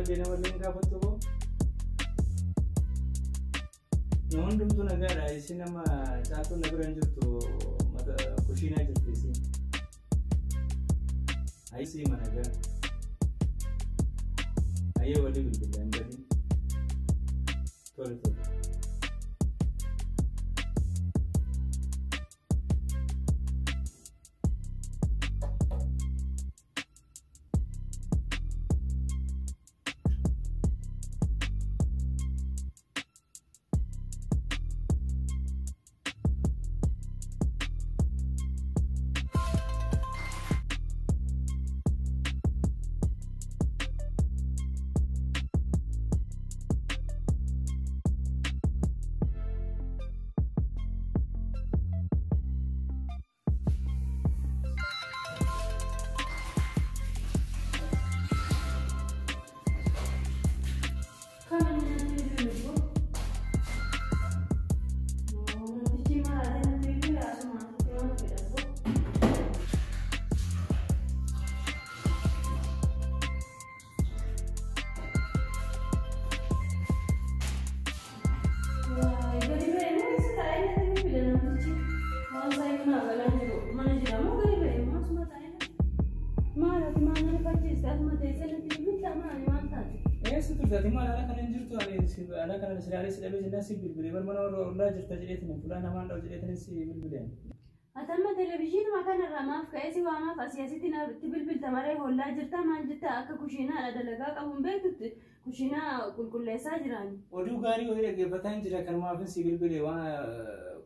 بدينا ولا نقابلتوا نون دمتو نجارة إسينما جاتو نبرنجتو ماذا كوشينا جرتيسي أي سي ما نجارة أيه ولي بالله نجاري تولي أنا كان السلالة سلالة الناس بالبلي بل ما ولا جرت جريتنا فلان ما عنده جريتنا سي بالبلين أتم تلفزيون ما كان الرماف كأسي وما فسياستنا تبلبل تمرة ولا جرت ما جرت أك كوشينا على دلقاء أبون بيت كوشينا كل ساجراني ودو غاري وهي كيفتان جرا كان ما في سي بالبلي وانا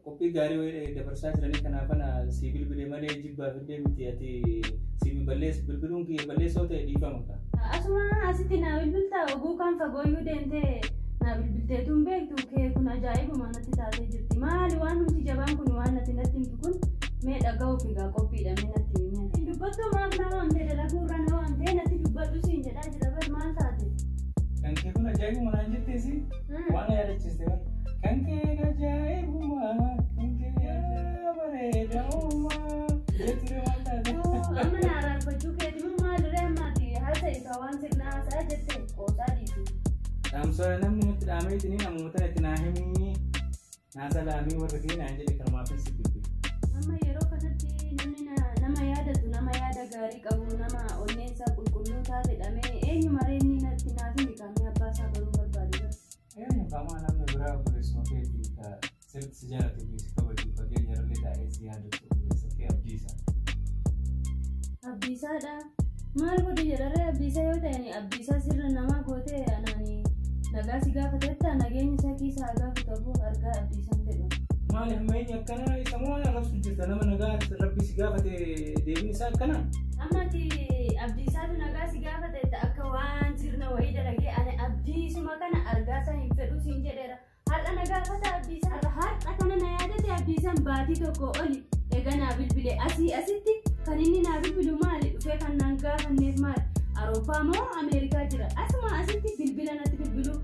كوبي غاري وهي دبر ساجراني كان أبنا سي بالبلي ما لي جيب بالبلي متياتي سي بالبليس بالبلون كي بالبليس هو تدي فمكا أسمع أستنا بالبلتا وجو كان فجوي دنته بالبلتهم بيتو كي كنا عجائب ما نتتاتي جرتي ما لوانهم تجابان كن وانا تنتين تكون ميت أجاو في قاقوبي لمن التيمين دبتو ما أبنا وانت لكون رنا وانت نتي دبتو سينجا جربت ما تاتي كان كي كنا عجائب ما نجتي سي وانا يا رجستي كان كي عجائب ما كان كي يا بريدو ما جتري وانا أما نارا بجو كي ما درماتي هذا يكوان سكنا ساجتي أوتادي أمسوا نمني مثل أميتني نمو مثل تناهمي ناس لامي ورثين عندي كرمات السبيل. نما يروك نتي نما يادا غاري كابو نما أونيسا كل ثالث أمي أي مريني نتي نافي مكاني أباسا برو بربادي. أيه كمان نمني برا بريس مكتي كا سرت سجارة تبيس كبر تبغى يرلي تايسي هذا تبيس كي أبديسا دا ما البدي يرى أبديسا يوتاني أبديسا سر نما كوتة أناني nagaa si gaafateetta nageenya isaa keessaa gaafatamu argaa abdiisan fedhu maali hammeenya akkana isa moo arrabsu jirta nama nagaa rabbi si gaafate deebiin isaa akkana ammati abdiisaatu nagaa si gaafateetta akka waan sirna wayii dalagee ani abdiisuma kana argaa isaa hin fedhu siin jedheera har'a na gaafata abdiisaa har'a kana na yaadate abdiisan baatii tokko oli egaa naa bilbilee asii asitti kan inni naa bilbilu maali dhufee kan naan gaafanneef maali Aropa mo Amerika jira asuma asitti bilbila natti bilbilu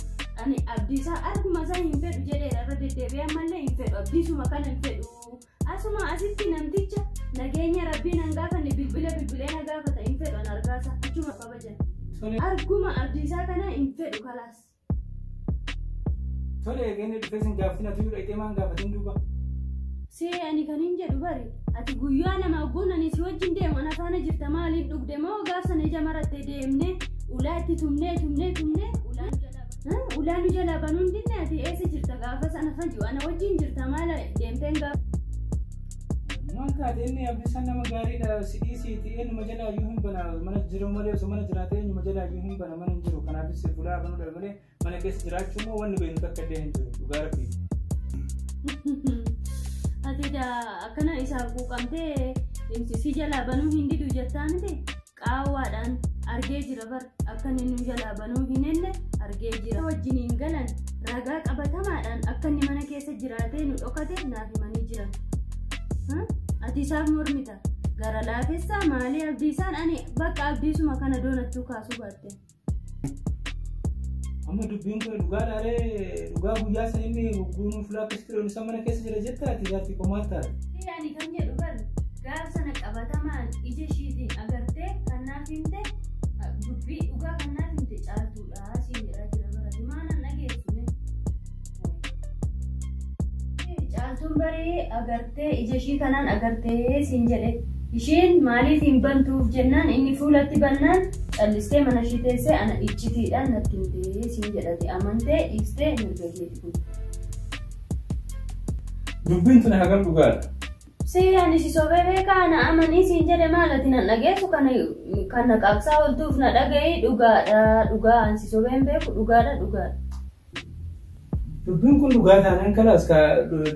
ani abdiisa arguma isaa hin fedhu jedheera irra deddeebi'ee ammallee hin fedhu abdiisuma kana hin fedhu asuma asitti namticha nageenya rabbiin an gaafanne bilbilee na gaafata hin fedhu an argaasa achuma kabajan arguma abdiisaa kana hin fedhu kalaas tole eegeen dhufeesin gaaftina tuyuu dhaqxee maan gaafatin duuba see ani kan hin jedhu bari ati guyyaa nama oguun ani si wajjin deemu ana faana jirta maaliif dhugde moo gaafsan ija maratte deemne ulaa itti tumnee ulaan jala banuun dinne ati eessa jirta gaafa sana fajju ana wajjin jirta maala deemteen gaafa maan taate inni abdiisaan nama gaariidha sidiisiiti eenyuma jalaa iyyuu hin bana mana jiru malee osoo mana jiraate eenyuma jalaa iyyuu hin bana mana hin jiru kanaafis fulaa banuudha malee mana keessa jiraachuu moo wanni beenu takka illee hin jiru dhugaa rabbii ati da akkana isaaf quuqamtee si jalaa banuu hin didu jettaa miti qaawwaadhaan argee jira bar akka inni nu jalaa banuu hin enne argee jira wajjiniin galan ragaa qabatamaadhaan akka inni mana keessa jiraatee nu dhokate naaf himanii jiran ati isaaf mormita gara laafessaa maalii abdiisaan ani bakka abdiisuma kana doonattuu kaasuu baatte amma dubbiin kun dhugaa guyyaa san inni guunuun fulaa kistiriyoon isa mana keessa jira jettaati gaaffii qomaal taate ani kan jedhu bar gaaf sana qabatamaan ija ishiitiin agartee kan naaf himte dubbii dhugaa kannaaf hin caaltuudha siin jedhaa jira barati maana nageessume caaltuun baree agartee ija ishii kanaan agartee siin jedhe isheen maaliif hin bantuuf jennaan inni fuulatti bannaan callistee mana ishii teessee ana iccitiidhaan natti himtee siin jedhate amantee dhiistee mirga keeti kun dubbiin tun hagam dhugaadha. Ani si sobee beekaa na amanii siin jedhe maalati nan dhageessu kana qaabsaa oltuuf na dhagahi dhugaa an si sobeen beeku dhugaadha. Dubbiin kun dhugaa taanaan kalaas ka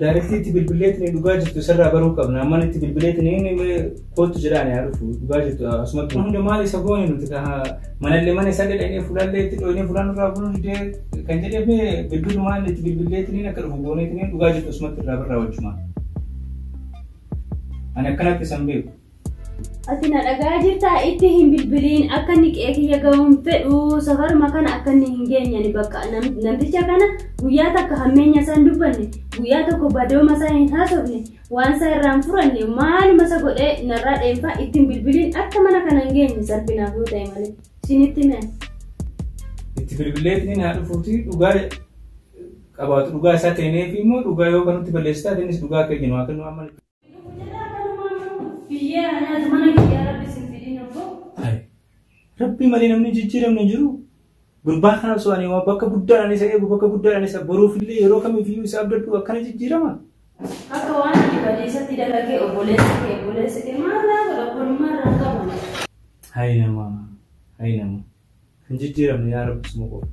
daayirektiitti bilbileetiin dhugaa jirtu sirraa baruu qabna. Amman itti bilbileetiin kootu jedhaan yaa dhufu dhugaa jirtu asumatti hunda maal isa goone nuti manallee mana isa dhedhanii fuulallee itti dhoyinee fuulaan irraa buluu didee kan jedhee bilbilumaan itti bilbileetiin akka dhufu gooneetiin dhugaa jirtu asumatti irraa birraa wajjumaan. Ani akkanatti isan beeku. Ati na dhagaa jirtaa itti hin bilbiliin akka inni qeekiyya ga'uun fedhu safaruma kana akka inni hin geenyani bakka namticha kana guyyaa takka hammeenya isaan dubbanne guyyaa tokko badooma isaa hin haasofne waan isaa irraan furanne maaluma isa godhee narraa dheemfaa itti hin bilbiliin akka mana kana hin geenye salphinaaf yoo ta'e malee isinitti mee. Itti bilbileetiin haa dhufuuti dhugaa qabaatu dhugaa isaa ta'eef immoo dhugaa yoo kanutti balleessitaa innis dhugaa akka jennu akka nu amma. Rabbi malee namni jijjiiramne jiru gurbaa kana so'anii waan bakka guddaadhaan isa eegu bakka guddaadhaan isa boruuf illee yeroo kamiifiyyuu isa abdadhu akkana jijjiirama. Akka waan ati badiisatti dalagee obboleessi kee maal godha obbonummaa irraa qaban. Hayi nama hin jijjiiramne yaa Rabbi suma qofa.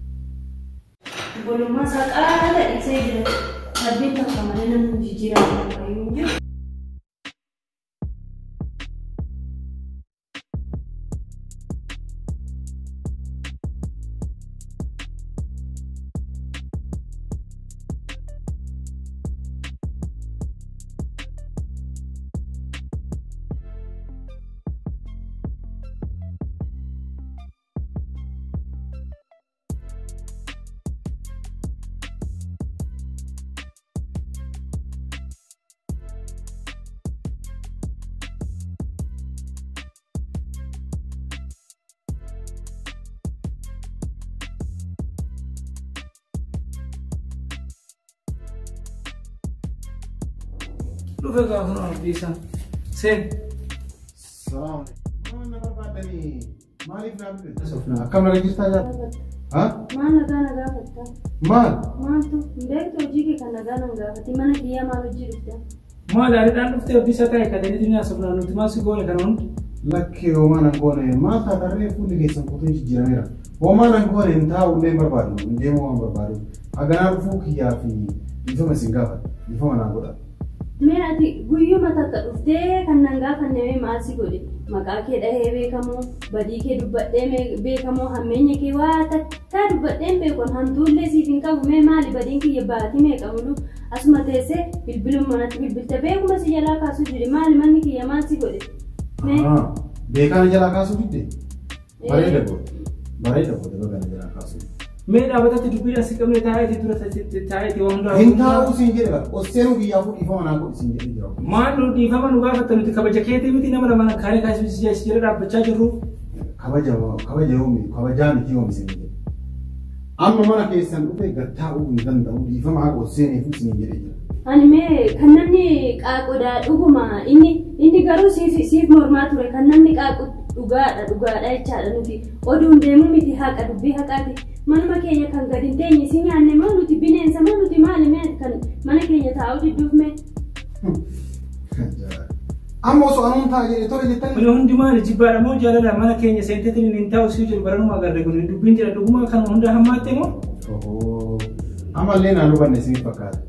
Obbonummaa isaa qaala dhiisee jira rabbiin takka malee namni jijjiiramne hin jiru. Lupa kau bisa. Sen. Salam. Mana berapa ni? Malik nabi. Sofna. Kamu lagi cerita apa? Hah? Mana naga kata? Mal tu. Dek tu jiki kan naga. Tapi mana dia malu jiruda. Mal dari dan tu bisa kaya kata ini dunia sofna. Nanti masih gole kan? Laki Oman gole. Mal tak ada pun di kisah putus jiran. Oman gole entah udah berbadu. Dia mau berbadu. Agar aku kia fi. Itu masih gawat. Itu mana gula. Mee ati guyyuma takka dhuftee kan nan gaafannee maasii godhe maqaa kee dhahee beekamoo badii kee dubbadhee beekamoo hammeenya kee waa takkaa dubbadheen beekon hantuullee siif hin qabu mee maali badiin kiyya baatii meeqa mulu asuma teessee bilbiluma natti bilbilte beekuma si jalaa kaasuu jire maali manni kiyya maasii godhe. Beekaan jalaa kaasuu didde bareeda godhe beekaan jalaa kaasuu. Mee dhaabatatti dubbiidhaan si qabne taa'eeti dura taa'eeti waan hundaa. Hin taa'u siin jedhe osseenu biyyaa kun dhiifama naa godhi siin jedhe jira. Maal nu dhiifama nu gaafatta nuti kabaja keetii miti nama lamaan kaaree kaasii jira dhaabbachaa jirru. Kabajaa miti yoo siin jedhe. Amma mana keessan dhufe gattaa'uu hin danda'u dhiifama haa osseeneef siin jedhe jira. Ani mee kan namni qaaqudha dhuguma inni garuu siif mormaa ture kan namni qaaqu dhugaadha jechaadha nuti oduun deemu miti haqa dubbii haqaati. Manuma keenya kan gadi hin teenye si nyaanne moo nuti bineensa moo nuti maali mee kan mana keenya taa'uu didduuf mee. Amma osoo anuun ta'a jedhe tole jettan. Kun hundi maali jibbaadha moo jaalala mana keenya seenteetiin hin taa'u si jiru baranuma agarre kun dubbiin jira dhuguma kan hunda hammaatte moo. Ammallee naan hubanne isin fakkaata.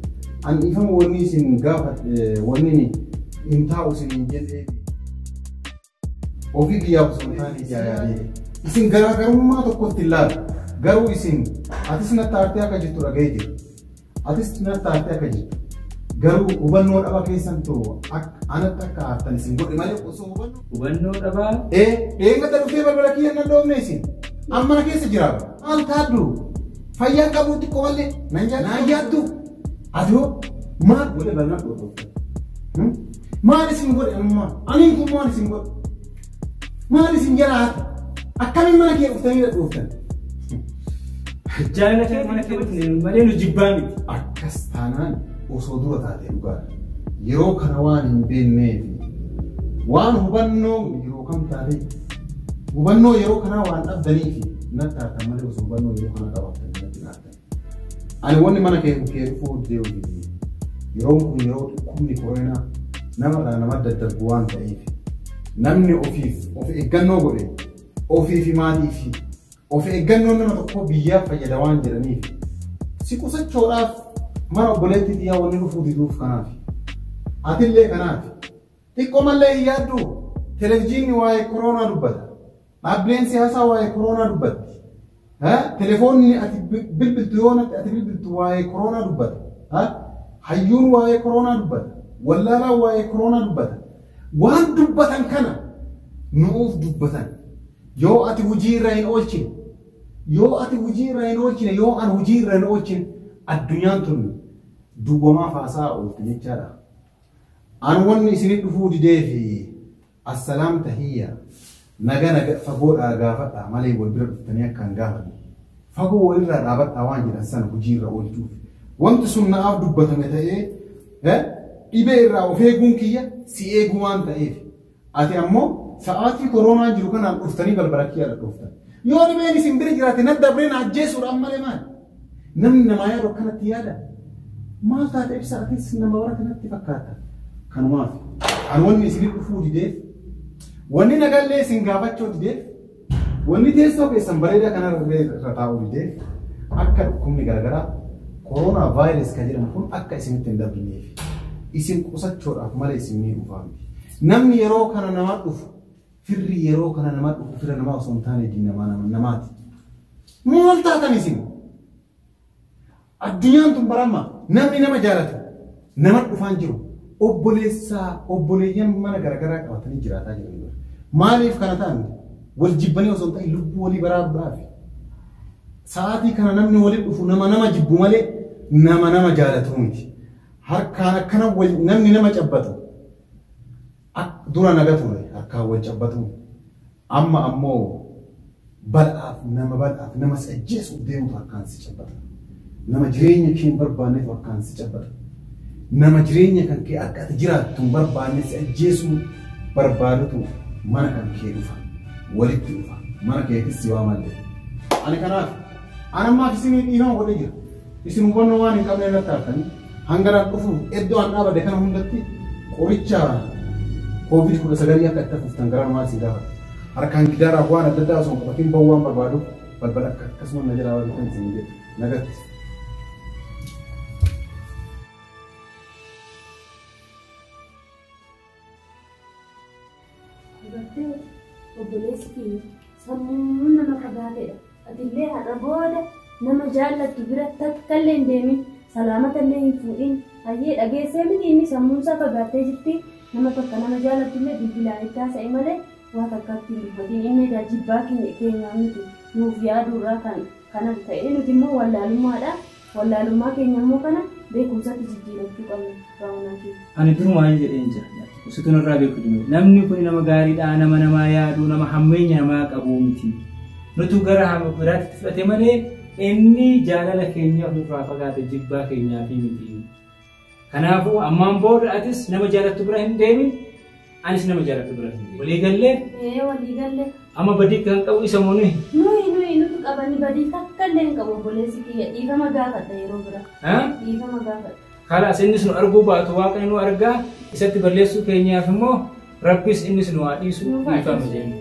An ifama wanni isin gaafa wanni hin taa'u isin jedhee ofii biyyaaf osoo hin taane ijaaree isin garaagarummaa tokkotti ilaala. Garuu isin atis natti aartee akka jirtu dhaga'ee jira. Atis natti aartee akka jirtu. Garuu hubannoo dhabaa keessan too anatti akka aartan isin godhe malee osoo hubannoo dhabaa. Dheengata dhufee balbala kiyya nan dhoofne isin. Amma na keessa jiraatu. Maal taaddu? Fayyaa qabuutti qomallee naan yaaddu. Adoo maal godhe balbala dhoofne? Maal isin godhe amma? Aniin kun maal isin godhe? Maal isin jalaata? akkamiin mana kee dhuftanii dhuftan? Jaalala kee mana kee dhufne malee nu jibbaa miti. Akkas taanaan osoo dura taatee dhugaadha. Yeroo kana waan hin beekneef waan hubannoo yeroo kam taatee hubannoo yeroo kanaa waan dhabdaniif natti taatan malee osoo hubannoo yeroo kana qabaatan natti taatan. Ani wanni mana kee dhufuu deebi'u yeroo kun yeroo dhukkubni koronaa nama daddarbu waan ta'eef namni ofiif of eeggannoo godhe ofii fi maatii fi of eeggannoo nama tokko biyyaaf fayyada waan jedhaniif si qusachuudhaaf mana obboleettii xiyyaa wanni dhufuu diduuf kanaaf atillee kanaaf xiqqoo mallee hin yaaddu televezyiinni waa'ee koronaa dubbata dhaabbileen siyaasaa waa'ee koronaa dubbatti telefoonni ati bilbiltu yoo natti ati bilbiltu waa'ee koronaa dubbata hayyuun waa'ee koronaa dubbata wallaalaan waa'ee koronaa dubbata waan dubbatan kana nuuf dubbatan yoo ati hojii irra hin oolchine yoo ati hojii irra hin oolchine yoo an hojii irra hin oolchine addunyaan tun duwwamaa faasaa oolti jechaadha. An wanni isinii dhufuu didee fi assalaam tahiyya naga fagoodhaa gaafadhaa malee wal bira dhuftanii akka hin gaafanne fagoo walirraa dhaabadhaa waan jedhan sana hojii irra oolchuuf wanti sun na'aaf dubbatame ta'ee dhibee irraa of eeguun kiyya si eeguu waan ta'eef ati ammoo sa'aatii koronaan jiru kanaan dhuftanii balbala kiyyaadha dhuftan yoo dhibeen isin bira jiraate natti dabreen ajjeesuudhaan malee maal namni namaa yaadu akkanatti yaada maal taate ibsa atis nama warra kanatti fakkaata kanumaaf an wanni isin dhufuu dideef wanni nagallee isin gaafachuu dideef wanni teessoo keessan bareedaa kanarra taa'uu dideef akka dhukkubni garagaraa koronaa vaayirasii kan jedhamu kun akka isinitti hin darbineef isin qusachuudhaaf malee isin ni dhufaamti. Namni yeroo kana nama dhufu firri yeroo kana nama dhufu firra namaa osoo hin taane diinamaa namaati. Maal taatan isin? Addunyaan tun barama namni nama jaalatu nama dhufaan jiru obboleeyyan mana garagaraa qabatanii jiraataa jiran. Maaliif kana ta'an wal jibbanii osoo hin ta'in lubbuu walii baraabaraaf. Sa'aatii kana namni waliin dhufu nama jibbu malee nama jaalatu miti. Harkaan akkana namni nama cabbatu dura naga ture harkaan wal cabbatu amma ammoo bal'aaf nama si ajjeesuuf deemutu harkaan si cabbata nama jireenya kee hin barbaanneef harkaan si cabbata nama jireenya kan kee akka ati jiraattu hin barbaanne si ajjeesuu barbaadutu mana kan kee dhufa walitti dhufa mana keetis si waamallee ani kanaaf anammaaf isinii dhiifama godhee jira isin hubannoo waan hin qabne irratti artanii hangaraan dhufu iddoo an dhaabade kana hundatti qoricha COVID-19 akka itti fuftan gara namaa si gaafata. Harkaan gidaara waan adda addaa osoo qabatiin ba'uu waan barbaadu balbala akkasuma na jala waan kan isin jedhu nagatti. Obboleessi keenya sammuun nama fagaateedha. Atillee har'a booda nama jaallattu bira takka illee hin deemin. Salaamata illee hin fuudhin hayyee dhageessee miti inni sammuun isaa fagaattee jirti nama tokko nama jaallattu illee bilbilaan itti haasa'e malee waa takkatti hin dubbatiin inni jibbaa keenyaa miti nuuf yaadurraa kanan ta'e nuti immoo wallaalummaa keenya immoo kana beekumsatti jijjiirachuu qabna raawwanaa keenya. Ani durumaan jedheen jira usituun irraa beeku jiru namni kun nama gaariidha nama namaa yaadu nama hammeenya namaa qabu miti nutu gara biraatti fudhate malee inni jaalala keenya ofirraa fagaate jibbaa keenyaa fi miti. Kanaafuu ammaan booda atis nama jaalattu bira hin deemin anis nama jaalattu bira hin deemin. Waliigallee. Amma badii kan qabu isa moo nuyi? Nuti qabanni badii takka illee hin qabu obboleessi kiyya dhiifama gaafadha yeroo bira. Dhiifama gaafadha. Kalaas innis nu arguu baatu waaqni nu argaa isatti balleessuu keenyaaf immoo rabbis innis nu haa dhiisu dhiifama jenna.